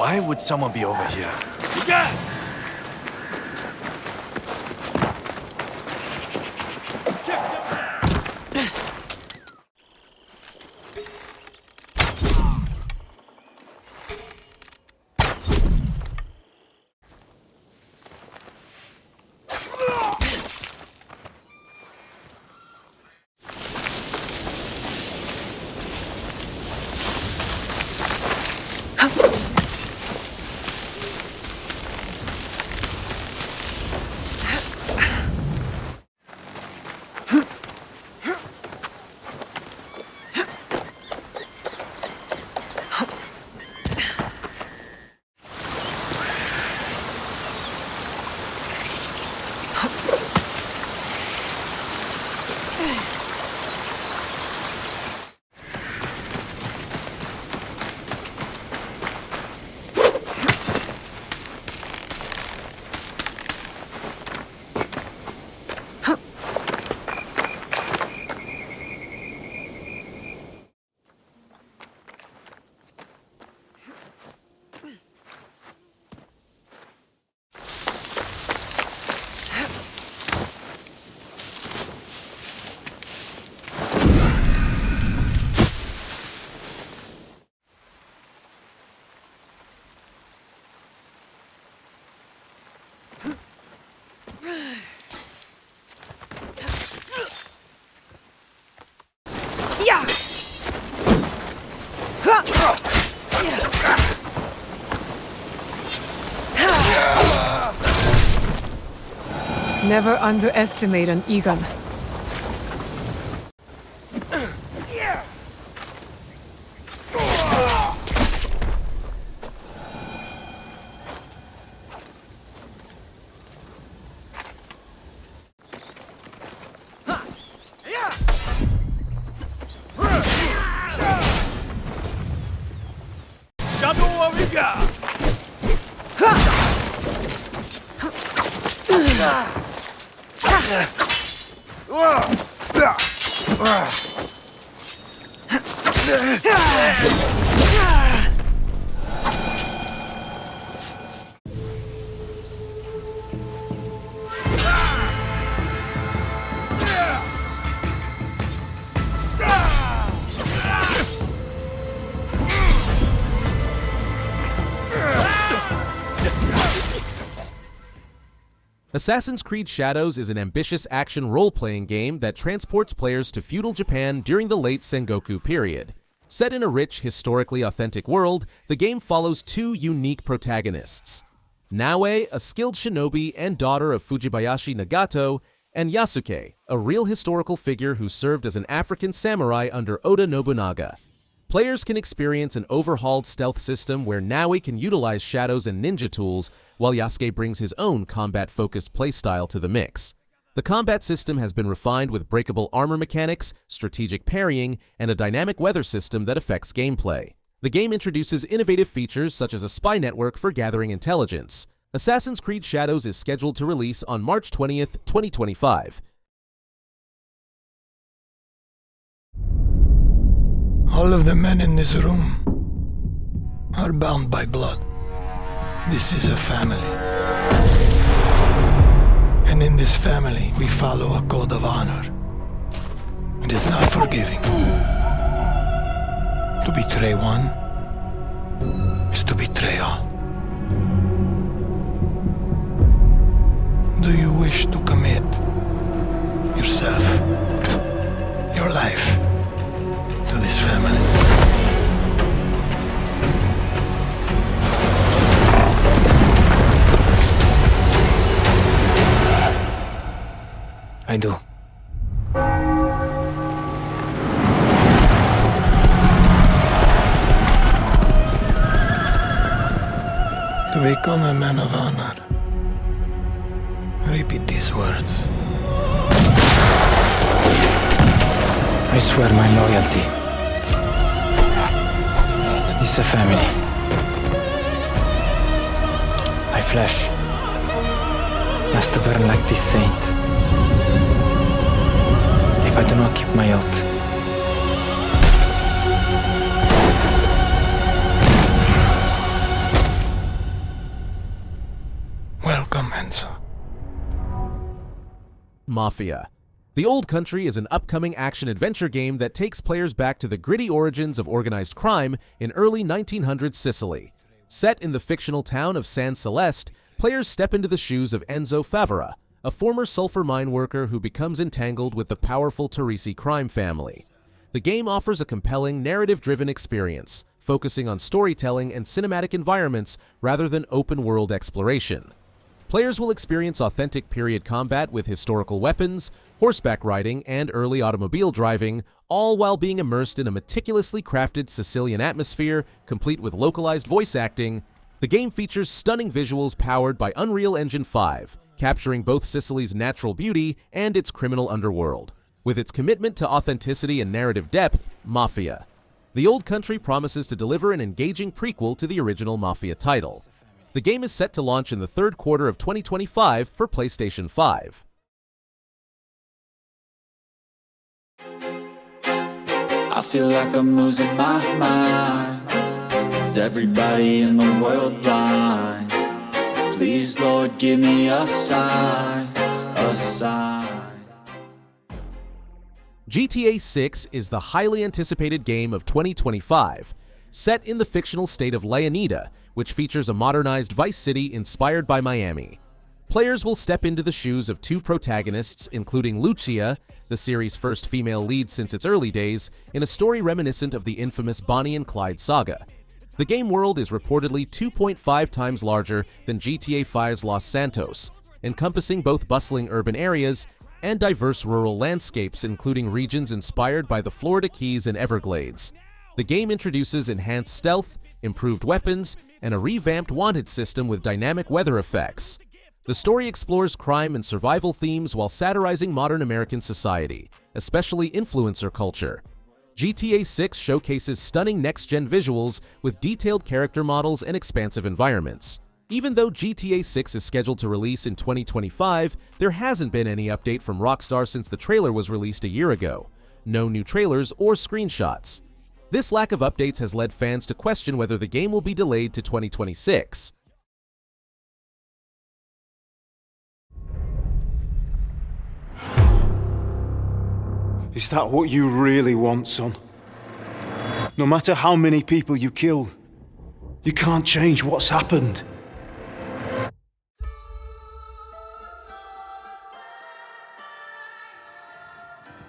Why would someone be over here? You got it! Never underestimate an Egon. Assassin's Creed Shadows is an ambitious action role-playing game that transports players to feudal Japan during the late Sengoku period. Set in a rich, historically authentic world, the game follows two unique protagonists: Naoe, a skilled shinobi and daughter of Fujibayashi Nagato, and Yasuke, a real historical figure who served as an African samurai under Oda Nobunaga. Players can experience an overhauled stealth system where Naoe can utilize shadows and ninja tools, while Yasuke brings his own combat-focused playstyle to the mix. The combat system has been refined with breakable armor mechanics, strategic parrying, and a dynamic weather system that affects gameplay. The game introduces innovative features such as a spy network for gathering intelligence. Assassin's Creed Shadows is scheduled to release on March 20th, 2025. All of the men in this room are bound by blood. This is a family. And in this family, we follow a code of honor. It is not forgiving. To betray one is to betray all. Do you wish to commit yourself, your life, to this family? I do. To become a man of honor, repeat these words. I swear my loyalty to this family. My flesh must burn like this saint. If I do not keep my oath, Mafia. The Old Country is an upcoming action-adventure game that takes players back to the gritty origins of organized crime in early 1900s Sicily. Set in the fictional town of San Celeste, players step into the shoes of Enzo Favara, a former sulfur mine worker who becomes entangled with the powerful Teresi crime family. The game offers a compelling, narrative-driven experience, focusing on storytelling and cinematic environments rather than open-world exploration. Players will experience authentic period combat with historical weapons, horseback riding, and early automobile driving, all while being immersed in a meticulously crafted Sicilian atmosphere, complete with localized voice acting. The game features stunning visuals powered by Unreal Engine 5, capturing both Sicily's natural beauty and its criminal underworld. With its commitment to authenticity and narrative depth, Mafia. The Old Country promises to deliver an engaging prequel to the original Mafia title. The game is set to launch in the third quarter of 2025 for PlayStation 5. I feel like I'm losing my mind. Is everybody in the world blind? Please, Lord, give me a sign, a sign. GTA 6 is the highly anticipated game of 2025, set in the fictional state of Leonida, which features a modernized Vice City inspired by Miami. Players will step into the shoes of two protagonists, including Lucia, the series' first female lead since its early days, in a story reminiscent of the infamous Bonnie and Clyde saga. The game world is reportedly 2.5 times larger than GTA 5's Los Santos, encompassing both bustling urban areas and diverse rural landscapes, including regions inspired by the Florida Keys and Everglades. The game introduces enhanced stealth, improved weapons, and a revamped wanted system with dynamic weather effects. The story explores crime and survival themes while satirizing modern American society, especially influencer culture. GTA 6 showcases stunning next-gen visuals with detailed character models and expansive environments. Even though GTA 6 is scheduled to release in 2025, there hasn't been any update from Rockstar since the trailer was released a year ago. No new trailers or screenshots. This lack of updates has led fans to question whether the game will be delayed to 2026. Is that what you really want, son? No matter how many people you kill, you can't change what's happened.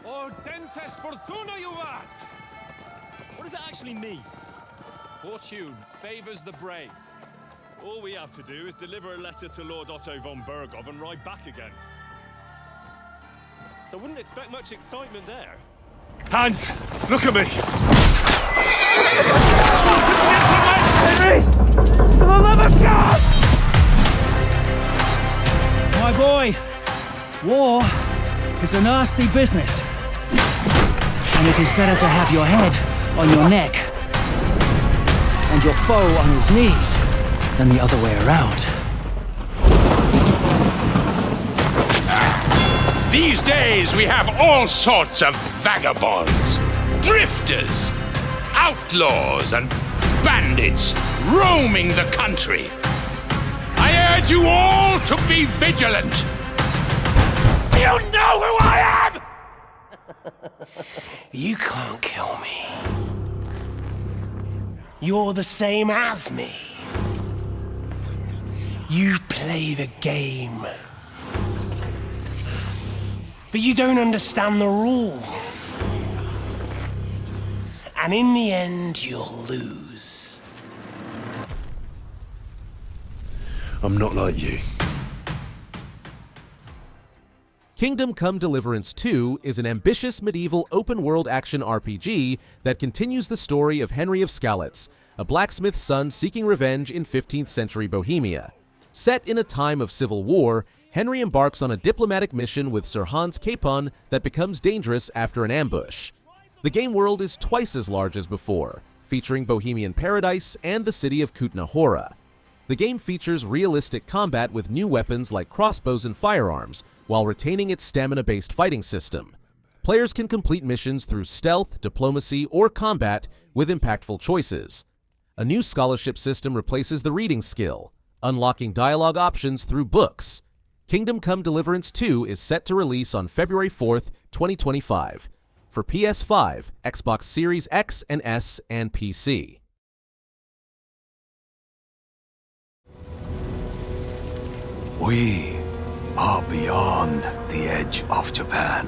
Ordentes fortuna juvat! What does that actually mean? Fortune favors the brave. All we have to do is deliver a letter to Lord Otto von Bergov and ride back again. So I wouldn't expect much excitement there. Hans, look at me! For the love of God! My boy, war is a nasty business. And it is better to have your head on your neck and your foe on his knees than the other way around. These days we have all sorts of vagabonds, drifters, outlaws and bandits roaming the country. I urge you all to be vigilant. You know who I am! You can't kill me. You're the same as me. You play the game. But you don't understand the rules. And in the end, you'll lose. I'm not like you. Kingdom Come Deliverance 2 is an ambitious medieval open-world action RPG that continues the story of Henry of Skalitz, a blacksmith's son seeking revenge in 15th century Bohemia. Set in a time of civil war, Henry embarks on a diplomatic mission with Sir Hans Capon that becomes dangerous after an ambush. The game world is twice as large as before, featuring Bohemian Paradise and the city of Kutna Hora. The game features realistic combat with new weapons like crossbows and firearms, while retaining its stamina-based fighting system. Players can complete missions through stealth, diplomacy, or combat with impactful choices. A new scholarship system replaces the reading skill, unlocking dialogue options through books. Kingdom Come Deliverance 2 is set to release on February 4th, 2025, for PS5, Xbox Series X and S, and PC. We are beyond the edge of Japan.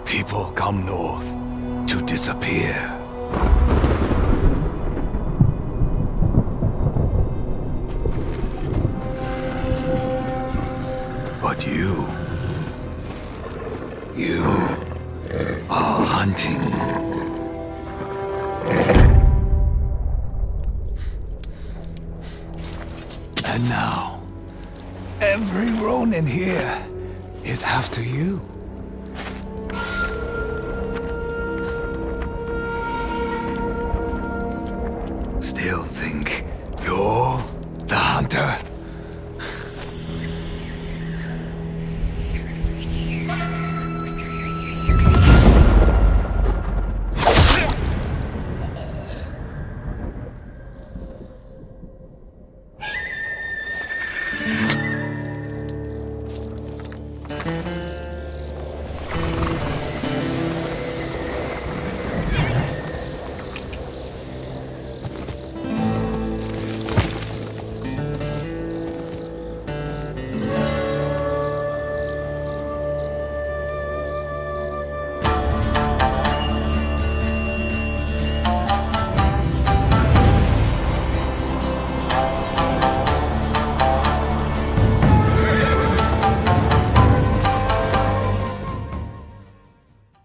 People come north to disappear. But you are hunting. And now, every Ronin here is after you. Still think you're the hunter?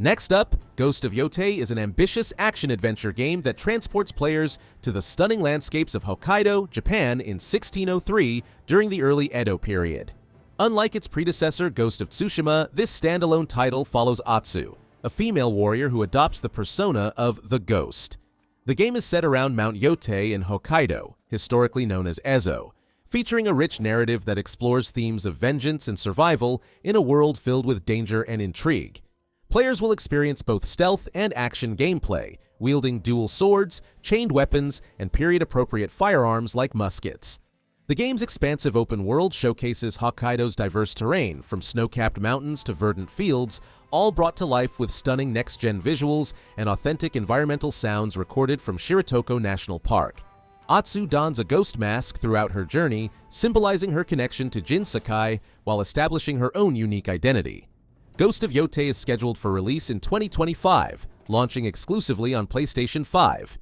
Next up, Ghost of Yotei is an ambitious action-adventure game that transports players to the stunning landscapes of Hokkaido, Japan in 1603 during the early Edo period. Unlike its predecessor, Ghost of Tsushima, this standalone title follows Atsu, a female warrior who adopts the persona of the Ghost. The game is set around Mount Yotei in Hokkaido, historically known as Ezo, featuring a rich narrative that explores themes of vengeance and survival in a world filled with danger and intrigue. Players will experience both stealth and action gameplay, wielding dual swords, chained weapons, and period-appropriate firearms like muskets. The game's expansive open world showcases Hokkaido's diverse terrain, from snow-capped mountains to verdant fields, all brought to life with stunning next-gen visuals and authentic environmental sounds recorded from Shiratoko National Park. Atsu dons a ghost mask throughout her journey, symbolizing her connection to Jin Sakai while establishing her own unique identity. Ghost of Yotei is scheduled for release in 2025, launching exclusively on PlayStation 5.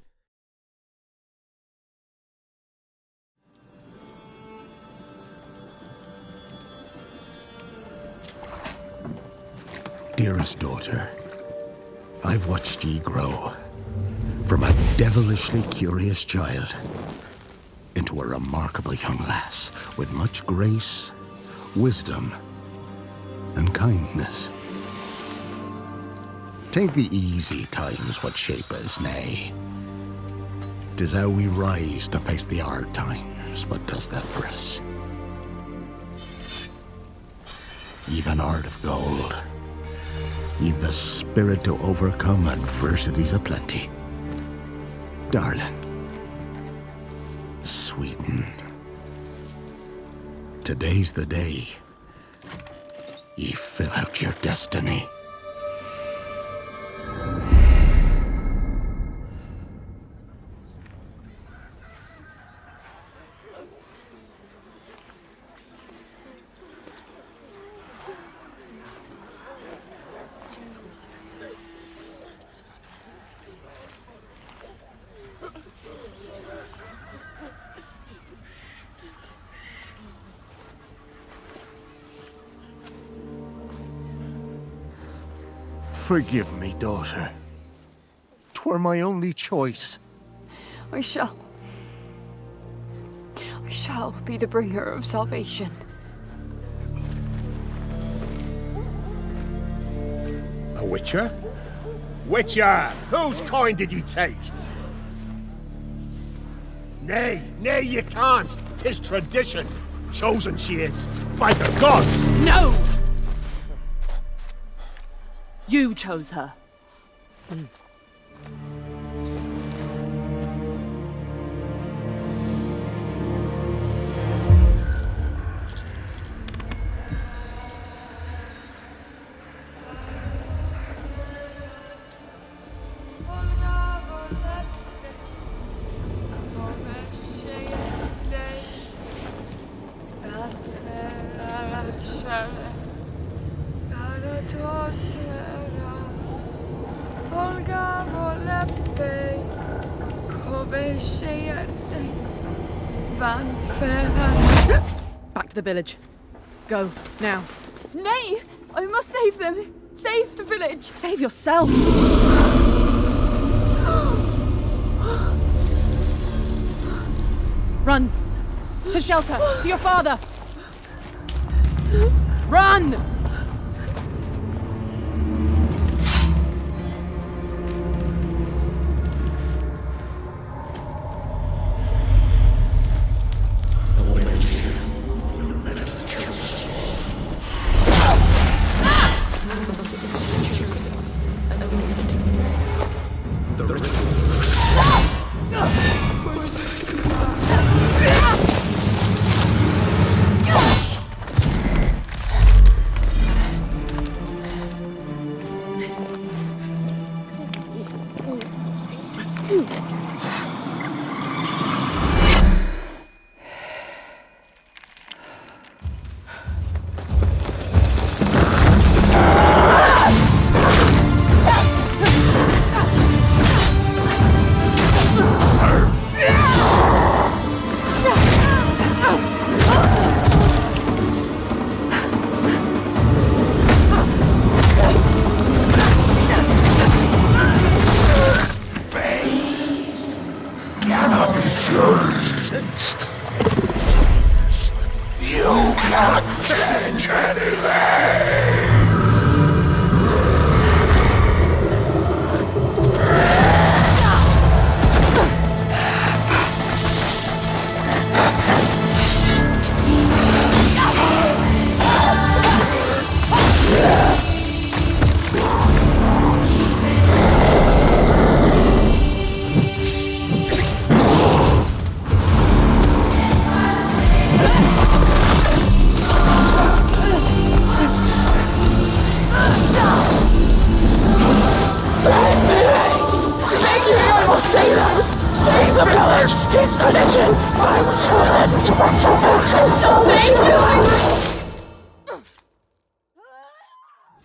Dearest daughter, I've watched ye grow from a devilishly curious child into a remarkable young lass with much grace, wisdom, and kindness. 'Tain't the easy times what shape us, nay. 'Tis how we rise to face the hard times what does that for us. Ye've an heart of gold. Ye've the spirit to overcome adversities aplenty. Darling, sweeten. Today's the day ye fill out your destiny. Forgive me, daughter. 'Twere my only choice. I shall be the bringer of salvation. A witcher? Witcher! Whose coin did ye take? Nay, you can't. 'Tis tradition. Chosen she is, by the gods! No! You chose her. Yotei, Koveshayerte, Van Ferran. Back to the village. Go, now. Nay! I must save them! Save the village! Save yourself! Run! To shelter! To your father! Run!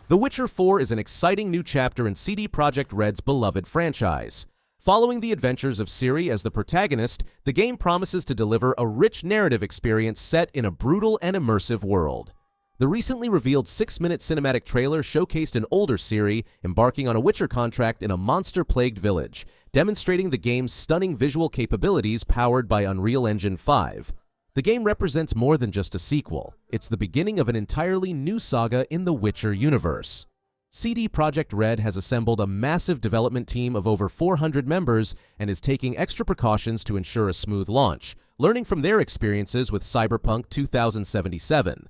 The Witcher 4 is an exciting new chapter in CD Projekt Red's beloved franchise. Following the adventures of Ciri as the protagonist, the game promises to deliver a rich narrative experience set in a brutal and immersive world. The recently revealed 6-minute cinematic trailer showcased an older Ciri embarking on a Witcher contract in a monster-plagued village, demonstrating the game's stunning visual capabilities powered by Unreal Engine 5. The game represents more than just a sequel. It's the beginning of an entirely new saga in the Witcher universe. CD Projekt Red has assembled a massive development team of over 400 members and is taking extra precautions to ensure a smooth launch, learning from their experiences with Cyberpunk 2077.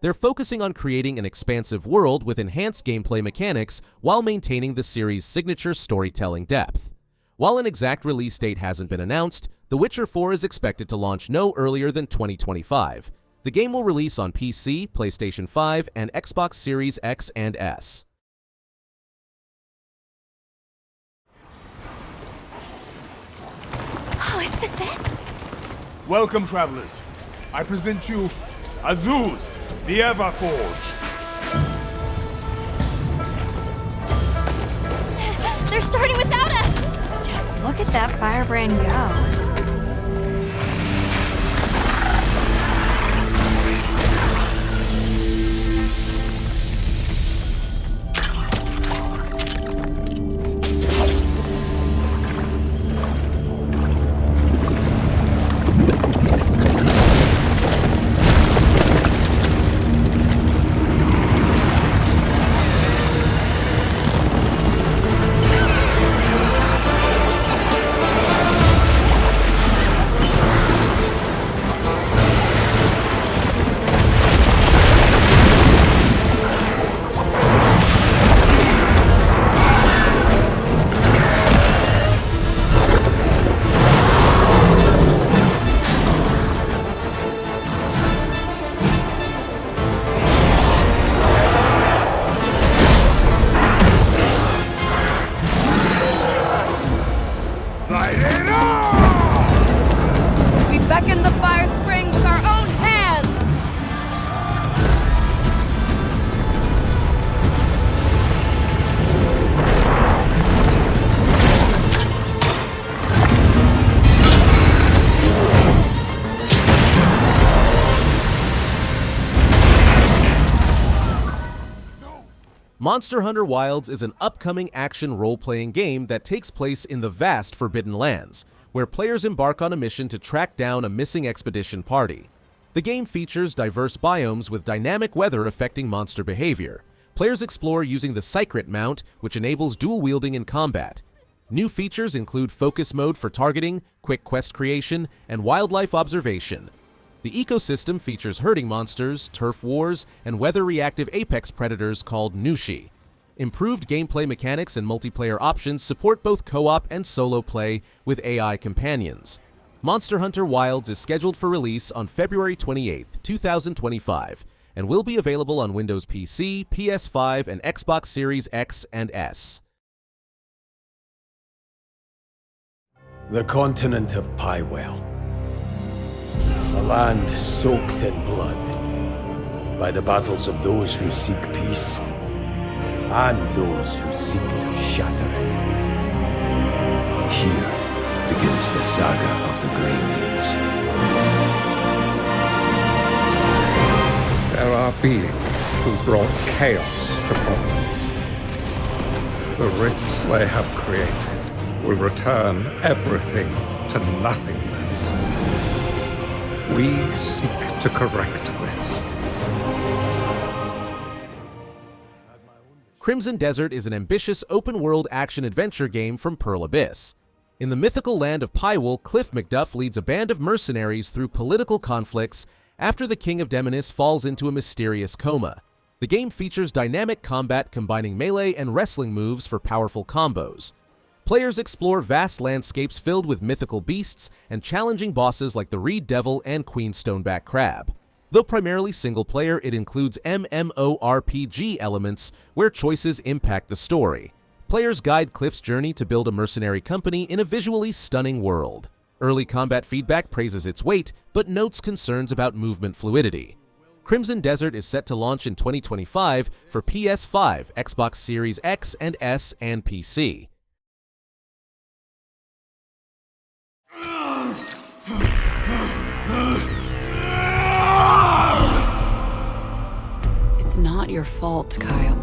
They're focusing on creating an expansive world with enhanced gameplay mechanics while maintaining the series' signature storytelling depth. While an exact release date hasn't been announced, The Witcher 4 is expected to launch no earlier than 2025. The game will release on PC, PlayStation 5, and Xbox Series X and S. Oh, is this it? Welcome, travelers. I present you Azuz, the Everforge. They're starting without us! Just look at that firebrand go. Monster Hunter Wilds is an upcoming action role-playing game that takes place in the vast Forbidden Lands, where players embark on a mission to track down a missing expedition party. The game features diverse biomes with dynamic weather affecting monster behavior. Players explore using the Secret mount, which enables dual wielding in combat. New features include focus mode for targeting, quick quest creation, and wildlife observation. The ecosystem features herding monsters, turf wars, and weather-reactive apex predators called Nushi. Improved gameplay mechanics and multiplayer options support both co-op and solo play with AI companions. Monster Hunter Wilds is scheduled for release on February 28, 2025, and will be available on Windows PC, PS5, and Xbox Series X and S. The continent of Pywell. A land soaked in blood by the battles of those who seek peace and those who seek to shatter it. Here begins the saga of the Grey Names. There are beings who brought chaos to Providence. The rifts they have created will return everything to nothingness. We seek to correct this. Crimson Desert is an ambitious open-world action-adventure game from Pearl Abyss. In the mythical land of Pywell, Cliff McDuff leads a band of mercenaries through political conflicts after the King of Demonis falls into a mysterious coma. The game features dynamic combat combining melee and wrestling moves for powerful combos. Players explore vast landscapes filled with mythical beasts and challenging bosses like the Reed Devil and Queen Stoneback Crab. Though primarily single-player, it includes MMORPG elements where choices impact the story. Players guide Cliff's journey to build a mercenary company in a visually stunning world. Early combat feedback praises its weight, but notes concerns about movement fluidity. Crimson Desert is set to launch in 2025 for PS5, Xbox Series X and S, and PC. It's not your fault, Kyle.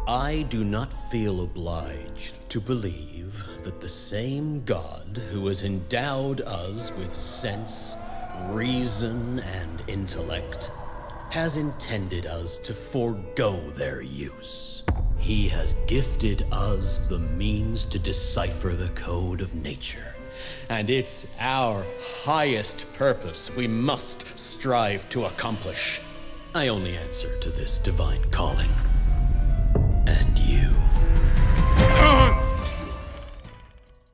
I do not feel obliged to believe that the same God who has endowed us with sense, reason, and intellect has intended us to forego their use. He has gifted us the means to decipher the code of nature, and it's our highest purpose we must strive to accomplish. I only answer to this divine calling. And you.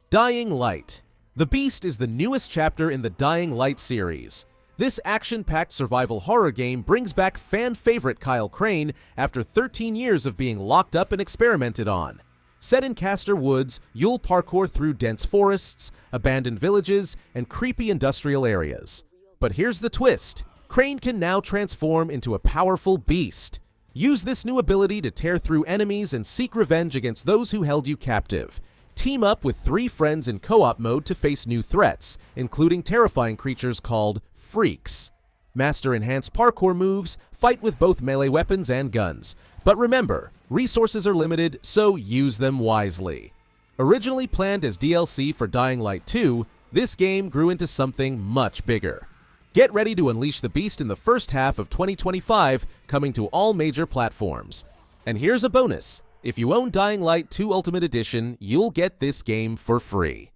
Dying Light. The Beast is the newest chapter in the Dying Light series. This action-packed survival horror game brings back fan-favorite Kyle Crane after 13 years of being locked up and experimented on. Set in Castor Woods, you'll parkour through dense forests, abandoned villages, and creepy industrial areas. But here's the twist. Crane can now transform into a powerful beast. Use this new ability to tear through enemies and seek revenge against those who held you captive. Team up with 3 friends in co-op mode to face new threats, including terrifying creatures called Freaks. Master enhanced parkour moves, fight with both melee weapons and guns. But remember, resources are limited, so use them wisely. Originally planned as DLC for Dying Light 2, this game grew into something much bigger. Get ready to unleash the beast in the first half of 2025, coming to all major platforms. And here's a bonus. If you own Dying Light 2 Ultimate Edition, you'll get this game for free.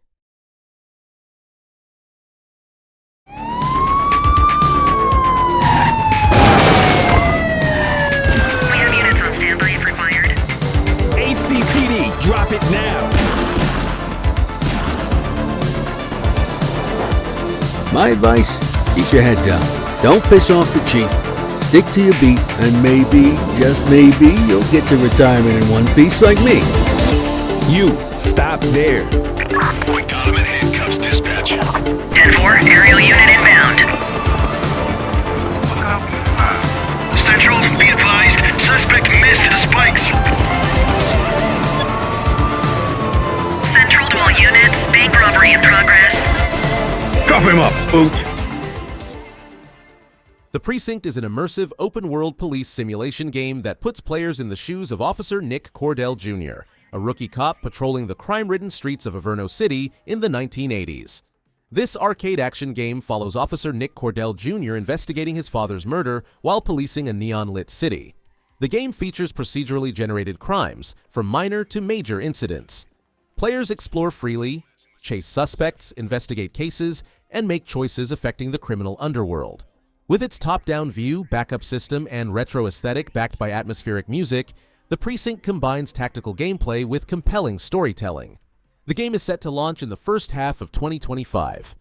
We have units on standby if required. ACPD, drop it now! My advice? Keep your head down. Don't piss off the chief. Stick to your beat, and maybe, just maybe, you'll get to retirement in one piece like me. You, stop there. We got him in handcuffs, dispatch. 10-4, aerial unit inbound. Central, be advised, suspect missed spikes. Cuff him up, boot! The Precinct is an immersive, open-world police simulation game that puts players in the shoes of Officer Nick Cordell Jr., a rookie cop patrolling the crime-ridden streets of Averno City in the 1980s. This arcade action game follows Officer Nick Cordell Jr. investigating his father's murder while policing a neon-lit city. The game features procedurally generated crimes, from minor to major incidents. Players explore freely, chase suspects, investigate cases, and make choices affecting the criminal underworld. With its top-down view, backup system, and retro aesthetic backed by atmospheric music, the Precinct combines tactical gameplay with compelling storytelling. The game is set to launch in the first half of 2025.